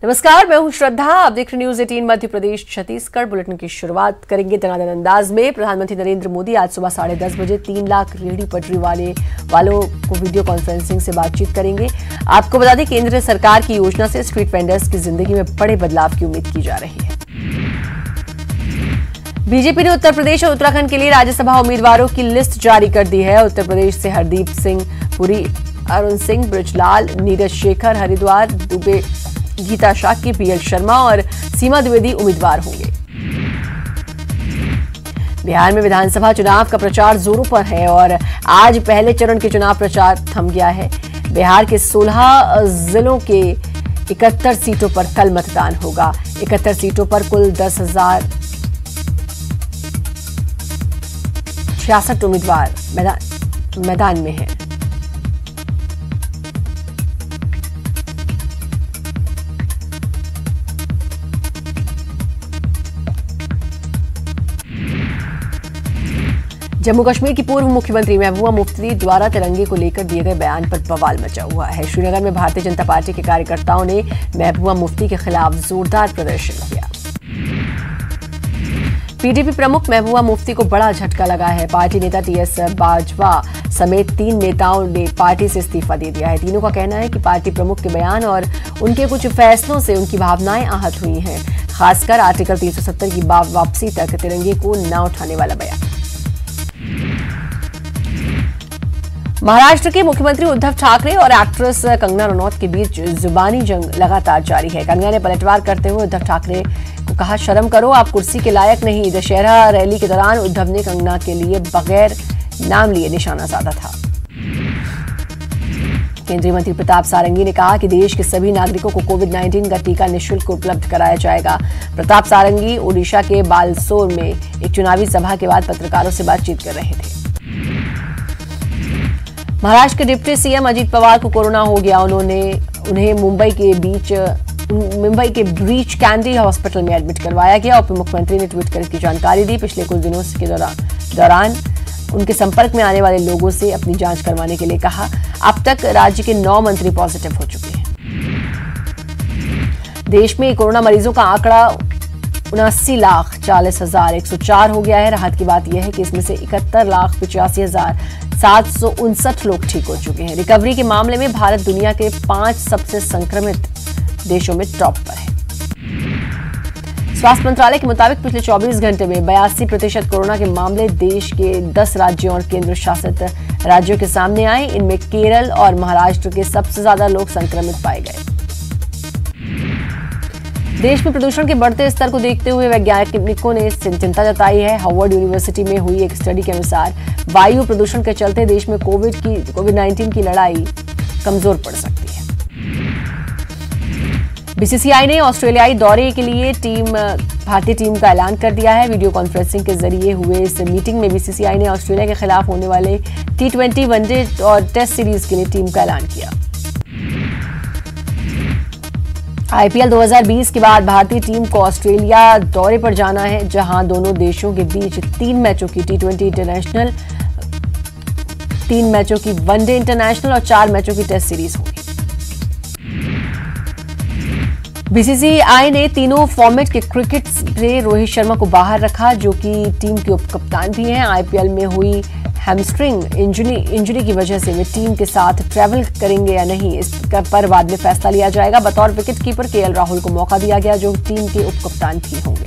नमस्कार, मैं हूं श्रद्धा। आप देख रहे न्यूज 18 मध्य प्रदेश छत्तीसगढ़। बुलेटिन की शुरुआत करेंगे दनादन अंदाज में। प्रधानमंत्री नरेंद्र मोदी आज सुबह 10:30 बजे 3 लाख रेहड़ी पटरी वालों को वीडियो कॉन्फ्रेंसिंग से बातचीत करेंगे। आपको बता दें, केंद्र सरकार की योजना से स्ट्रीट वेंडर्स की जिंदगी में बड़े बदलाव की उम्मीद की जा रही है। बीजेपी ने उत्तर प्रदेश और उत्तराखंड के लिए राज्यसभा उम्मीदवारों की लिस्ट जारी कर दी है। उत्तर प्रदेश से हरदीप सिंह पुरी, अरुण सिंह, बृजलाल, नीरज शेखर हरिद्वार, दुबे गीता शाक्य, पीएल शर्मा और सीमा द्विवेदी उम्मीदवार होंगे। बिहार में विधानसभा चुनाव का प्रचार जोरों पर है और आज पहले चरण के चुनाव प्रचार थम गया है। बिहार के 16 जिलों के 71 सीटों पर कल मतदान होगा। 71 सीटों पर कुल 10,066 उम्मीदवार मैदान में हैं। जम्मू कश्मीर की पूर्व मुख्यमंत्री महबूबा मुफ्ती द्वारा तिरंगे को लेकर दिए गए बयान पर बवाल मचा हुआ है। श्रीनगर में भारतीय जनता पार्टी के कार्यकर्ताओं ने महबूबा मुफ्ती के खिलाफ जोरदार प्रदर्शन किया। पीडीपी प्रमुख महबूबा मुफ्ती को बड़ा झटका लगा है। पार्टी नेता टीएस बाजवा समेत 3 नेताओं ने पार्टी से इस्तीफा दे दिया है। तीनों का कहना है कि पार्टी प्रमुख के बयान और उनके कुछ फैसलों से उनकी भावनाएं आहत हुई हैं, खासकर आर्टिकल 370 की वापसी तक तिरंगे को न उठाने वाला बयान। महाराष्ट्र के मुख्यमंत्री उद्धव ठाकरे और एक्ट्रेस कंगना रनौत के बीच जुबानी जंग लगातार जारी है। कंगना ने पलटवार करते हुए उद्धव ठाकरे को कहा, शर्म करो, आप कुर्सी के लायक नहीं। दशहरा रैली के दौरान उद्धव ने कंगना के लिए बगैर नाम लिए निशाना साधा था। केंद्रीय मंत्री प्रताप सारंगी ने कहा कि देश के सभी नागरिकों को कोविड-19 का टीका निःशुल्क उपलब्ध कराया जाएगा। प्रताप सारंगी ओडिशा के बालसोर में एक चुनावी सभा के बाद पत्रकारों से बातचीत कर रहे थे। महाराष्ट्र के डिप्टी सीएम अजीत पवार को कोरोना हो गया। उन्हें मुंबई के ब्रीच कैंडी हॉस्पिटल में एडमिट करवाया गया। उप मुख्यमंत्री ने ट्वीट कर इसकी जानकारी दी। पिछले कुछ दिनों के दौरान उनके संपर्क में आने वाले लोगों से अपनी जांच करवाने के लिए कहा। अब तक राज्य के 9 मंत्री पॉजिटिव हो चुके हैं। देश में कोरोना मरीजों का आंकड़ा 79,40,104 हो गया है। राहत की बात यह है कि इसमें से 71,85,759 लोग ठीक हो चुके हैं। रिकवरी के मामले में भारत दुनिया के 5 सबसे संक्रमित देशों में टॉप पर है। स्वास्थ्य मंत्रालय के मुताबिक पिछले 24 घंटे में 82% कोरोना के मामले देश के 10 राज्यों और केंद्र शासित राज्यों के सामने आए। इनमें केरल और महाराष्ट्र के सबसे ज्यादा लोग संक्रमित पाए गए। देश में प्रदूषण के बढ़ते स्तर को देखते हुए वैज्ञानिकों ने चिंता जताई है। हार्वर्ड यूनिवर्सिटी में हुई एक स्टडी के अनुसार वायु प्रदूषण के चलते देश में कोविड-19 की लड़ाई कमजोर पड़ सकती है। बीसीसीआई ने ऑस्ट्रेलियाई दौरे के लिए भारतीय टीम का ऐलान कर दिया है। वीडियो कॉन्फ्रेंसिंग के जरिए हुए इस मीटिंग में बीसीसीआई ने ऑस्ट्रेलिया के खिलाफ होने वाले T20 वनडे और टेस्ट सीरीज के लिए टीम का ऐलान किया। आईपीएल 2020 के बाद भारतीय टीम को ऑस्ट्रेलिया दौरे पर जाना है, जहां दोनों देशों के बीच 3 मैचों की T20 इंटरनेशनल, 3 मैचों की वनडे इंटरनेशनल और 4 मैचों की टेस्ट सीरीज होगी। बीसीसीआई ने तीनों फॉर्मेट के क्रिकेट से रोहित शर्मा को बाहर रखा, जो कि टीम के उप कप्तान भी हैं। आईपीएल में हुई हैमस्ट्रिंग इंजरी की वजह से वे टीम के साथ ट्रैवल करेंगे या नहीं, इस पर बाद में फैसला लिया जाएगा। बतौर विकेटकीपर केएल राहुल को मौका दिया गया, जो टीम के उप कप्तान भी होंगे।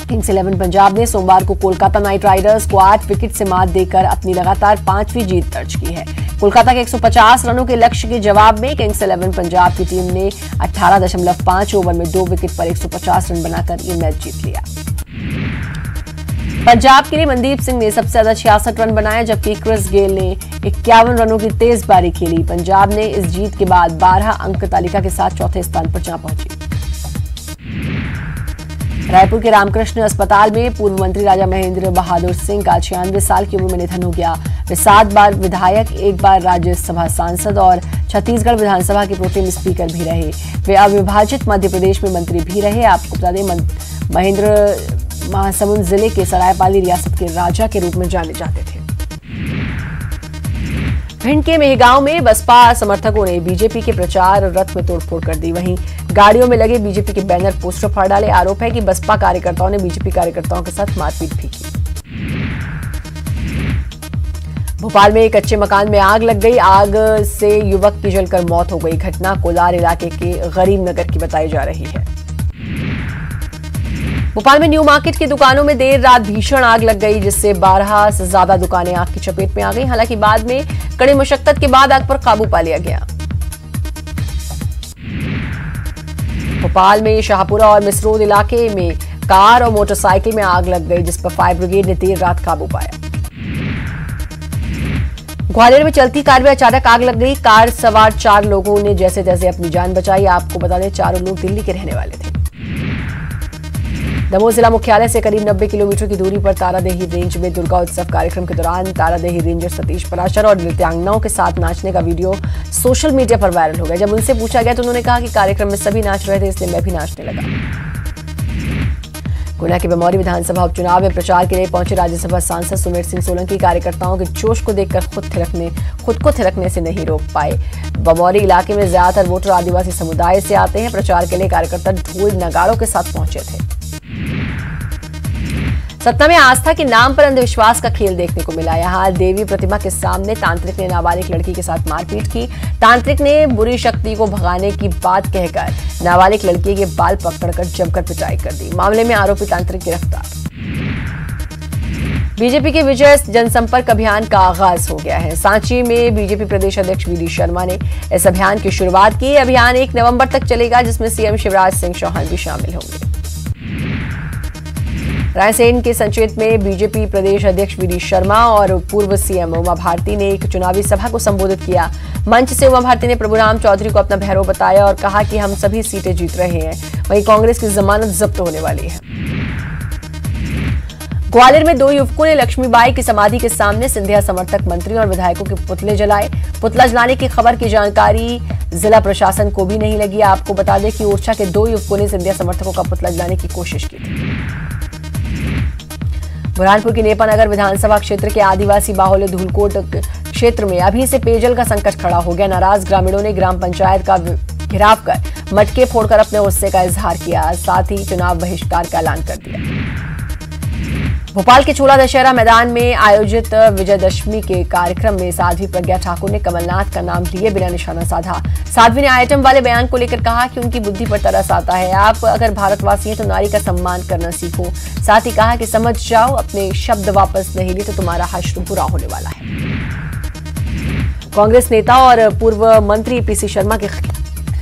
किंग्स 11 पंजाब ने सोमवार को कोलकाता नाइट राइडर्स को 8 विकेट से मात देकर अपनी लगातार 5वीं जीत दर्ज की है। कोलकाता के 150 रनों के लक्ष्य के जवाब में किंग्स 11 पंजाब की टीम ने 18.5 ओवर में 2 विकेट पर 150 रन बनाकर ये मैच जीत लिया। पंजाब के लिए मनदीप सिंह ने सबसे ज्यादा 66 रन बनाए, जबकि क्रिस गेल ने 51 रनों की तेज पारी खेली। पंजाब ने इस जीत के बाद 12 अंक तालिका के साथ चौथे स्थान पर जा पहुंची। रायपुर के रामकृष्ण अस्पताल में पूर्व मंत्री राजा महेंद्र बहादुर सिंह का 96 साल की उम्र में निधन हो गया। वे 7 बार विधायक, 1 बार राज्यसभा सांसद और छत्तीसगढ़ विधानसभा के प्रोटेम स्पीकर भी रहे। वे अविभाजित मध्य प्रदेश में मंत्री भी रहे। आपको बता दें, महेंद्र महासमुंद जिले के सरायपाली रियासत के राजा के रूप में जाने जाते थे। भिंड के मेहगांव में बसपा समर्थकों ने बीजेपी के प्रचार रथ में तोड़फोड़ कर दी। वहीं गाड़ियों में लगे बीजेपी के बैनर पोस्टर फाड़ डाले। आरोप है कि बसपा कार्यकर्ताओं ने बीजेपी कार्यकर्ताओं के साथ मारपीट भी की। भोपाल में एक कच्चे मकान में आग लग गई। आग से युवक की जलकर मौत हो गई। घटना कोलार इलाके के गरीब नगर की बताई जा रही है। भोपाल में न्यू मार्केट की दुकानों में देर रात भीषण आग लग गई, जिससे 12 से ज्यादा दुकानें आग की चपेट में आ गई। हालांकि बाद में कड़ी मशक्कत के बाद आग पर काबू पा लिया गया। भोपाल में शाहपुरा और मिसरोद इलाके में कार और मोटरसाइकिल में आग लग गई, जिस पर फायर ब्रिगेड ने देर रात काबू पाया। ग्वालियर में चलती कार में अचानक आग लग गई। कार सवार 4 लोगों ने जैसे तैसे अपनी जान बचाई। आपको बता दें, चारों लोग दिल्ली के रहने वाले थे। दमोह जिला मुख्यालय से करीब 90 किलोमीटर की दूरी पर तारादेही रेंज में दुर्गा उत्सव कार्यक्रम के दौरान तारादेही रेंजर सतीश पराशर और नृत्यांगनाओं के साथ नाचने का वीडियो सोशल मीडिया पर वायरल हो गया। जब उनसे पूछा गया तो उन्होंने कहा कि कार्यक्रम में सभी नाच रहे थे, इसलिए मैं भी नाचने लगा। गुना के बमौरी विधानसभा उपचुनाव में प्रचार के लिए पहुंचे राज्यसभा सांसद सुमेर सिंह सोलंकी कार्यकर्ताओं के जोश को देखकर खुद को थिरकने से नहीं रोक पाए। बमौरी इलाके में ज्यादातर वोटर आदिवासी समुदाय से आते हैं। प्रचार के लिए कार्यकर्ता ढोल नगाड़ों के साथ पहुंचे थे। सतना में आस्था के नाम पर अंधविश्वास का खेल देखने को मिला। यहां देवी प्रतिमा के सामने तांत्रिक ने नाबालिग लड़की के साथ मारपीट की। तांत्रिक ने बुरी शक्ति को भगाने की बात कहकर नाबालिग लड़की के बाल पकड़कर जमकर पिटाई कर दी। मामले में आरोपी तांत्रिक गिरफ्तार। बीजेपी के विजय जनसंपर्क अभियान का आगाज हो गया है। सांची में बीजेपी प्रदेश अध्यक्ष वीडी शर्मा ने इस अभियान की शुरुआत की। अभियान 1 नवंबर तक चलेगा, जिसमें सीएम शिवराज सिंह चौहान भी शामिल होंगे। रायसेन के संचेत में बीजेपी प्रदेश अध्यक्ष वीडी शर्मा और पूर्व सीएम उमा भारती ने एक चुनावी सभा को संबोधित किया। मंच से उमा भारती ने प्रभुराम चौधरी को अपना भैरव बताया और कहा कि हम सभी सीटें जीत रहे हैं, वहीं कांग्रेस की जमानत जब्त होने वाली है। ग्वालियर में 2 युवकों ने लक्ष्मीबाई की समाधि के सामने सिंधिया समर्थक मंत्री और विधायकों के पुतले जलाए। पुतला जलाने की खबर की जानकारी जिला प्रशासन को भी नहीं लगी। आपको बता दें कि ओरछा के 2 युवकों ने सिंधिया समर्थकों का पुतला जलाने की कोशिश की थी। बुरहानपुर की नेपानगर विधानसभा क्षेत्र के आदिवासी बाहुल्य धूलकोट क्षेत्र में अभी से पेयजल का संकट खड़ा हो गया। नाराज ग्रामीणों ने ग्राम पंचायत का घेराव कर मटके फोड़कर अपने गुस्से का इजहार किया, साथ ही चुनाव बहिष्कार का ऐलान कर दिया। भोपाल के चोला दशहरा मैदान में आयोजित विजयदशमी के कार्यक्रम में साध्वी प्रज्ञा ठाकुर ने कमलनाथ का नाम लिए बिना निशाना साधा। साध्वी ने आइटम वाले बयान को लेकर कहा कि उनकी बुद्धि पर तरस आता है। आप अगर भारतवासी हैं तो नारी का सम्मान करना सीखो। साथ ही कहा कि समझ जाओ, अपने शब्द वापस नहीं लिए तो तुम्हारा हश्र बुरा होने वाला है। कांग्रेस नेता और पूर्व मंत्री पीसी शर्मा के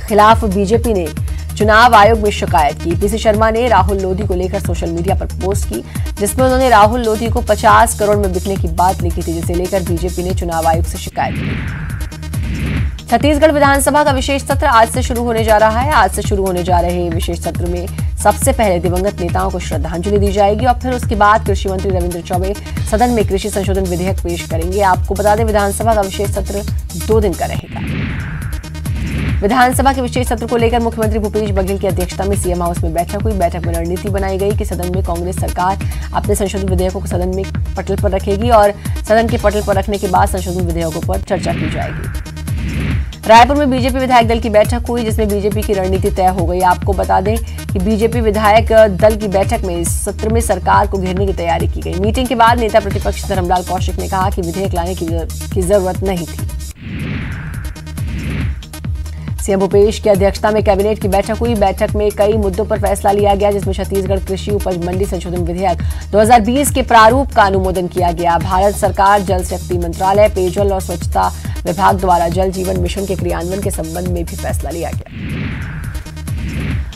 खिलाफ बीजेपी ने चुनाव आयोग में शिकायत की। पीसी शर्मा ने राहुल लोधी को लेकर सोशल मीडिया पर पोस्ट की, जिसमें उन्होंने राहुल लोधी को 50 करोड़ में बिकने की बात लिखी थी, जिसे लेकर बीजेपी ने चुनाव आयोग से शिकायत की। छत्तीसगढ़ विधानसभा का विशेष सत्र आज से शुरू होने जा रहा है। आज से शुरू होने जा रहे विशेष सत्र में सबसे पहले दिवंगत नेताओं को श्रद्धांजलि दी जाएगी और फिर उसके बाद कृषि मंत्री रविंद्र चौबे सदन में कृषि संशोधन विधेयक पेश करेंगे। आपको बता दें, विधानसभा का विशेष सत्र 2 दिन का रहेगा। विधानसभा के विशेष सत्र को लेकर मुख्यमंत्री भूपेश बघेल की अध्यक्षता में सीएम हाउस में बैठक हुई। बैठक में रणनीति बनाई गई कि सदन में कांग्रेस सरकार अपने संशोधित विधेयकों को सदन में पटल पर रखेगी और सदन के पटल पर रखने के बाद संशोधित विधेयकों पर चर्चा की जाएगी। रायपुर में बीजेपी विधायक दल की बैठक हुई, जिसमें बीजेपी की रणनीति तय हो गई। आपको बता दें कि बीजेपी विधायक दल की बैठक में इस सत्र में सरकार को घेरने की तैयारी की गई। मीटिंग के बाद नेता प्रतिपक्ष धर्मलाल कौशिक ने कहा कि विधेयक लाने की जरूरत नहीं थी। सीएम भूपेश की अध्यक्षता में कैबिनेट की बैठक हुई। बैठक में कई मुद्दों पर फैसला लिया गया, जिसमें छत्तीसगढ़ कृषि उपज मंडी संशोधन विधेयक 2020 के प्रारूप का अनुमोदन किया गया। भारत सरकार जल शक्ति मंत्रालय, पेयजल और स्वच्छता विभाग द्वारा जल जीवन मिशन के क्रियान्वयन के संबंध में भी फैसला लिया गया।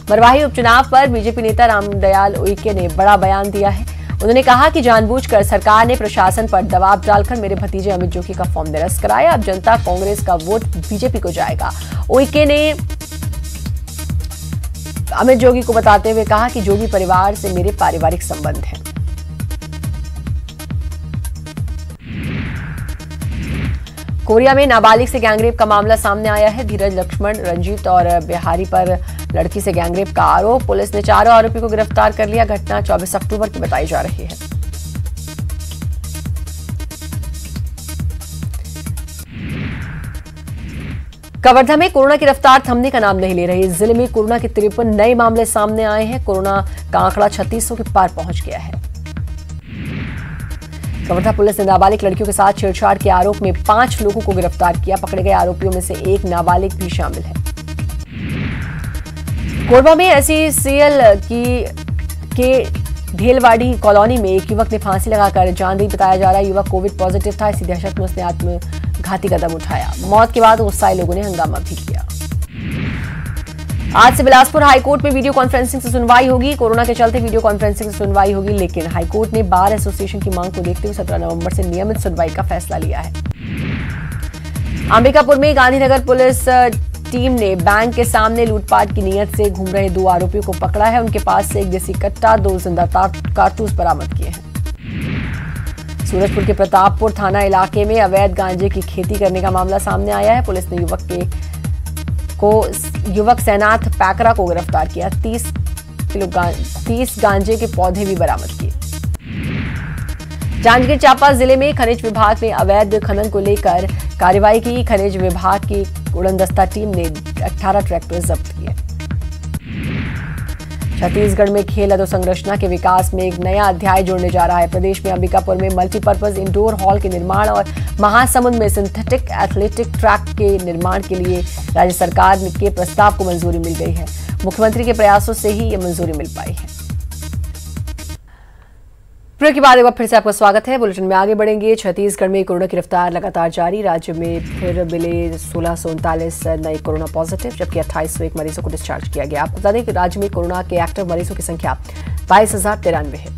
मरवाही उपचुनाव पर बीजेपी नेता रामदयाल उइके ने बड़ा बयान दिया है। उन्होंने कहा कि जानबूझकर सरकार ने प्रशासन पर दबाव डालकर मेरे भतीजे अमित जोगी का फॉर्म निरस्त कराया। अब जनता कांग्रेस का वोट बीजेपी को जाएगा। उइके ने अमित जोगी को बताते हुए कहा कि जोगी परिवार से मेरे पारिवारिक संबंध हैं। कोरिया में नाबालिग से गैंगरेप का मामला सामने आया है। धीरज, लक्ष्मण, रंजीत और बिहारी पर लड़की से गैंगरेप का आरोप। पुलिस ने 4 आरोपी को गिरफ्तार कर लिया। घटना 24 अक्टूबर की बताई जा रही है। कवर्धा में कोरोना की रफ्तार थमने का नाम नहीं ले रही। जिले में कोरोना के 53 नए मामले सामने आए हैं। कोरोना का आंकड़ा 3600 के पार पहुंच गया है। कवर्धा पुलिस ने नाबालिग लड़कियों के साथ छेड़छाड़ के आरोप में 5 लोगों को गिरफ्तार किया। पकड़े गए आरोपियों में से एक नाबालिग भी शामिल है। कोरबा में SECL के ढेलवाड़ी कॉलोनी में एक युवक ने फांसी लगाकर जान दी। बताया जा रहा है युवक कोविड पॉजिटिव था। इसी दहशत में उसने आत्मघाती कदम उठाया। मौत के बाद गुस्साए लोगों ने हंगामा भी किया। आज से बिलासपुर हाईकोर्ट में वीडियो कॉन्फ्रेंसिंग से सुनवाई होगी। कोरोना के चलते वीडियो कॉन्फ्रेंसिंग से सुनवाई होगी, लेकिन हाईकोर्ट ने बार एसोसिएशन की मांग को देखते हुए 17 नवंबर से नियमित सुनवाई का फैसला लिया है। अंबिकापुर में गांधीनगर पुलिस टीम ने बैंक के सामने लूटपाट की नीयत से घूम रहे 2 आरोपियों को पकड़ा है। उनके पास से एक देसी कट्टा, 2 जिंदा कारतूस बरामद किए हैं। सूरजपुर के प्रतापपुर थाना इलाके में अवैध गांजे की खेती करने का मामला सामने आया है। पुलिस ने युवक सैनाथ पैकरा को गिरफ्तार किया। 30 गांजे के पौधे भी बरामद किए। जांजगीर चांपा जिले में खनिज विभाग ने अवैध खनन को लेकर कार्रवाई की। खनिज विभाग की उड़नदस्ता टीम ने 18 ट्रैक्टर जब्त किए। छत्तीसगढ़ में खेल अधोसंरचना के विकास में एक नया अध्याय जोड़ने जा रहा है। प्रदेश में अंबिकापुर में मल्टीपर्पज इंडोर हॉल के निर्माण और महासमुंद में सिंथेटिक एथलेटिक ट्रैक के निर्माण के लिए राज्य सरकार के प्रस्ताव को मंजूरी मिल गई है। मुख्यमंत्री के प्रयासों से ही ये मंजूरी मिल पाई है। ब्रेक के बाद एक बार फिर से आपका स्वागत है। बुलेटिन में आगे बढ़ेंगे। छत्तीसगढ़ में कोरोना की रफ्तार लगातार जारी। राज्य में फिर मिले 1639 नए कोरोना पॉजिटिव, जबकि 2801 मरीजों को डिस्चार्ज किया गया। आपको बता दें कि राज्य में कोरोना के एक्टिव मरीजों की संख्या 22,093 है।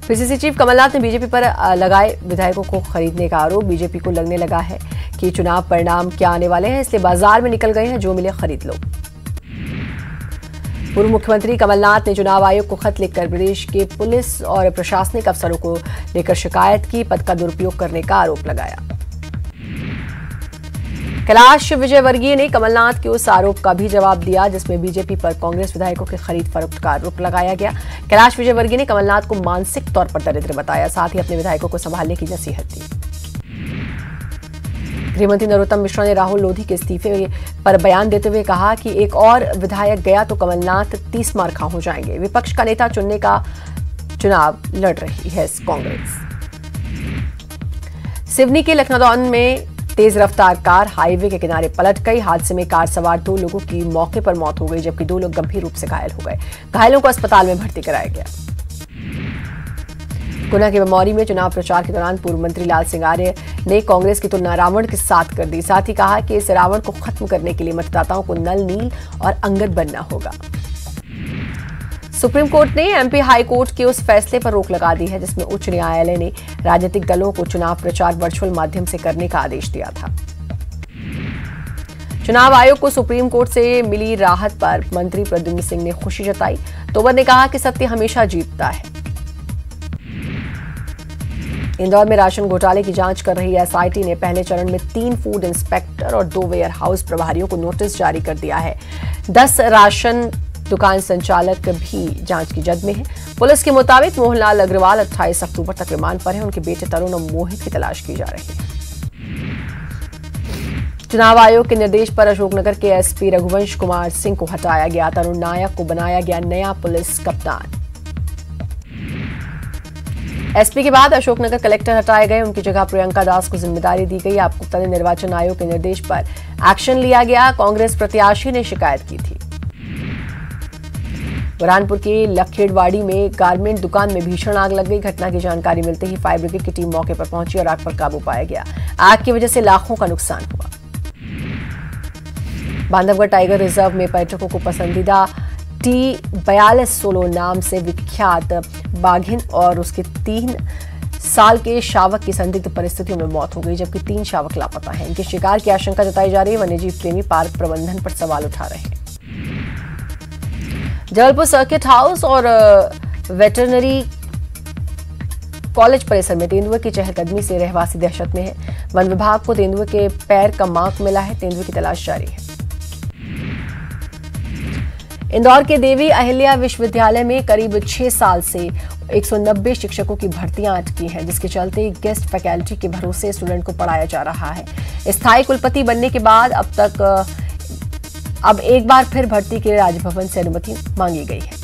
पीसीसी चीफ कमलनाथ ने बीजेपी पर लगाए विधायकों को खरीदने का आरोप। बीजेपी को लगने लगा है कि चुनाव परिणाम क्या आने वाले हैं, इसलिए बाजार में निकल गए हैं, जो मिले खरीद लो। पूर्व मुख्यमंत्री कमलनाथ ने चुनाव आयोग को खत लिखकर प्रदेश के पुलिस और प्रशासनिक अफसरों को लेकर शिकायत की। पद का दुरुपयोग करने का आरोप लगाया। कैलाश विजयवर्गीय ने कमलनाथ के उस आरोप का भी जवाब दिया जिसमें बीजेपी पर कांग्रेस विधायकों के खरीद फरोख्त का आरोप लगाया गया। कैलाश विजयवर्गीय ने कमलनाथ को मानसिक तौर पर दरिद्र बताया, साथ ही अपने विधायकों को संभालने की नसीहत दी। गृहमंत्री नरोत्तम मिश्रा ने राहुल लोधी के इस्तीफे पर बयान देते हुए कहा कि एक और विधायक गया तो कमलनाथ 30 मार खा हो जाएंगे। विपक्ष का नेता चुनने का चुनाव लड़ रही है कांग्रेस। सिवनी के लखनदौन में तेज रफ्तार कार हाईवे के किनारे पलट गई। हादसे में कार सवार 2 लोगों की मौके पर मौत हो गई, जबकि 2 लोग गंभीर रूप से घायल हो गए। घायलों को अस्पताल में भर्ती कराया गया। गुना के बमौरी में चुनाव प्रचार के दौरान पूर्व मंत्री लाल सिंह आर्य ने कांग्रेस की तुलना रावण के साथ कर दी। साथ ही कहा कि इस रावण को खत्म करने के लिए मतदाताओं को नल, नील और अंगद बनना होगा। सुप्रीम कोर्ट ने एमपी हाई कोर्ट के उस फैसले पर रोक लगा दी है जिसमें उच्च न्यायालय ने राजनीतिक दलों को चुनाव प्रचार वर्चुअल माध्यम से करने का आदेश दिया था। चुनाव आयोग को सुप्रीम कोर्ट से मिली राहत पर मंत्री प्रद्युम्न सिंह ने खुशी जताई। तोमर ने कहा कि सत्य हमेशा जीतता है। इंदौर में राशन घोटाले की जांच कर रही एसआईटी ने पहले चरण में 3 फूड इंस्पेक्टर और 2 वेयर हाउस प्रभारियों को नोटिस जारी कर दिया है। 10 राशन दुकान संचालक भी जांच की जद में है। पुलिस के मुताबिक मोहनलाल अग्रवाल 28 अक्टूबर तक रिमांड पर है। उनके बेटे तरुण और मोहित की तलाश की जा रही है। चुनाव आयोग के निर्देश पर अशोकनगर के एसपी रघुवंश कुमार सिंह को हटाया गया। तरुण नायक को बनाया गया नया पुलिस कप्तान। एसपी के बाद अशोकनगर कलेक्टर हटाए गए। उनकी जगह प्रियंका दास को जिम्मेदारी दी गई। आपको बता दें निर्वाचन आयोग के निर्देश पर एक्शन लिया गया। कांग्रेस प्रत्याशी ने शिकायत की थी। बुरहानपुर के लखेड़वाड़ी में गारमेंट दुकान में भीषण आग लग गई। घटना की जानकारी मिलते ही फायर ब्रिगेड की टीम मौके पर पहुंची और आग पर काबू पाया गया। आग की वजह से लाखों का नुकसान हुआ। बांधवगढ़ टाइगर रिजर्व में पर्यटकों को पसंदीदा T4216 नाम से विख्यात बाघिन और उसके 3 साल के शावक की संदिग्ध परिस्थितियों में मौत हो गई, जबकि 3 शावक लापता हैं। इनके शिकार की आशंका जताई जा रही है। वन्यजीव प्रेमी पार्क प्रबंधन पर सवाल उठा रहे हैं। जबलपुर सर्किट हाउस और वेटरनरी कॉलेज परिसर में तेंदुए की चहलकदमी से रहवासी दहशत में है। वन विभाग को तेंदुए के पैर का मांक मिला है। तेंदुए की तलाश जारी है। इंदौर के देवी अहिल्या विश्वविद्यालय में करीब 6 साल से 190 शिक्षकों की भर्तियां अटकी हैं, जिसके चलते गेस्ट फैकल्टी के भरोसे स्टूडेंट को पढ़ाया जा रहा है। स्थायी कुलपति बनने के बाद अब एक बार फिर भर्ती के लिए राजभवन से अनुमति मांगी गई है।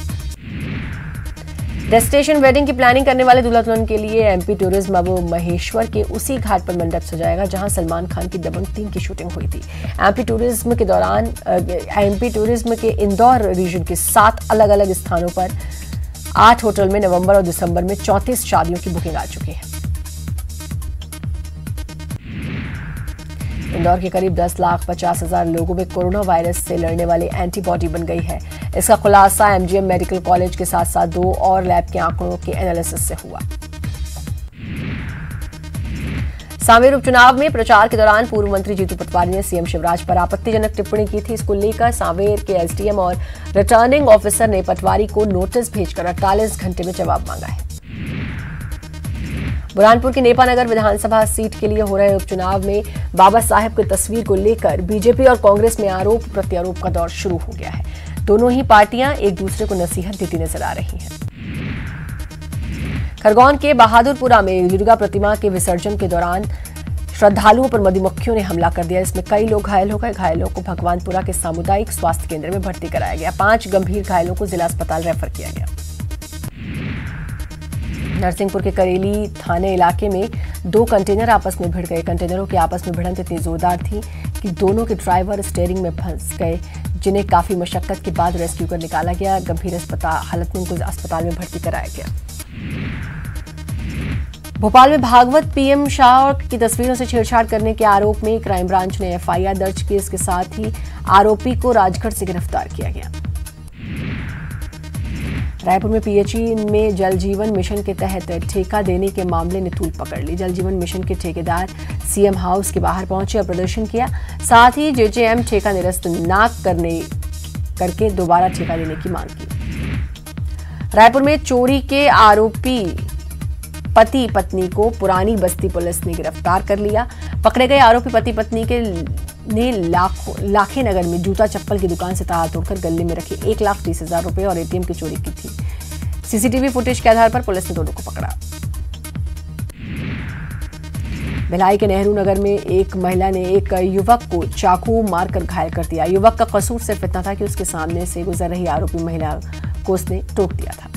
डेस्टिनेशन वेडिंग की प्लानिंग करने वाले दूल्हा दुल्हन के लिए एमपी टूरिज्म अब महेश्वर के उसी घाट पर मंडप सजाएगा जहां सलमान खान की दबंग 3 की शूटिंग हुई थी। एमपी टूरिज्म के इंदौर रीजन के 7 अलग अलग स्थानों पर 8 होटल में नवंबर और दिसंबर में 34 शादियों की बुकिंग आ चुकी है। इंदौर के करीब 10,50,000 लोगों में कोरोना वायरस से लड़ने वाली एंटीबॉडी बन गई है। इसका खुलासा एमजीएम मेडिकल कॉलेज के साथ साथ 2 और लैब के आंकड़ों के एनालिसिस से हुआ। सांवेर उपचुनाव में प्रचार के दौरान पूर्व मंत्री जीतू पटवारी ने सीएम शिवराज पर आपत्तिजनक टिप्पणी की थी। इसको लेकर सांवेर के एसडीएम और रिटर्निंग ऑफिसर ने पटवारी को नोटिस भेजकर 48 घंटे में जवाब मांगा है। बुरहानपुर की नेपानगर विधानसभा सीट के लिए हो रहे उपचुनाव में बाबा साहेब की तस्वीर को लेकर बीजेपी और कांग्रेस में आरोप प्रत्यारोप का दौर शुरू हो गया है। दोनों ही पार्टियां एक दूसरे को नसीहत देती नजर आ रही हैं। खरगोन के बहादुरपुरा में दुर्गा प्रतिमा के विसर्जन के दौरान श्रद्धालुओं पर मधुमक्खियों ने हमला कर दिया। इसमें कई लोग घायल हो गए। घायलों को भगवानपुरा के सामुदायिक स्वास्थ्य केंद्र में भर्ती कराया गया। 5 गंभीर घायलों को जिला अस्पताल रेफर किया गया। नरसिंहपुर के करेली थाने इलाके में 2 कंटेनर आपस में भिड़ गए। कंटेनरों की आपस में भिड़ंत इतनी जोरदार थी कि दोनों के ड्राइवर स्टीयरिंग में फंस गए, जिन्हें काफी मशक्कत के बाद रेस्क्यू कर निकाला गया। गंभीर हालत में उनको अस्पताल में भर्ती कराया गया। भोपाल में भागवत पीएम शाह की तस्वीरों से छेड़छाड़ करने के आरोप में क्राइम ब्रांच ने एफआईआर दर्ज की। इसके साथ ही आरोपी को राजगढ़ से गिरफ्तार किया गया। रायपुर में पीएचई में जल जीवन मिशन के तहत ठेका देने के मामले ने तूल पकड़ ली। जल जीवन मिशन के ठेकेदार सीएम हाउस के बाहर पहुंचे और प्रदर्शन किया। साथ ही जेजेएम ठेका निरस्त करके दोबारा ठेका देने की मांग की। रायपुर में चोरी के आरोपी पति पत्नी को पुरानी बस्ती पुलिस ने गिरफ्तार कर लिया। पकड़े गए आरोपी पति पत्नी ने लाखे नगर में जूता चप्पल की दुकान से ताला तोड़कर गले में रखे 1,30,000 रुपए और एटीएम की चोरी की थी। सीसीटीवी फुटेज के आधार पर पुलिस ने दोनों को पकड़ा। भिलाई के नेहरू नगर में एक महिला ने एक युवक को चाकू मारकर घायल कर दिया। युवक का कसूर सिर्फ इतना था कि उसके सामने से गुजर रही आरोपी महिला को उसने टोक दिया था।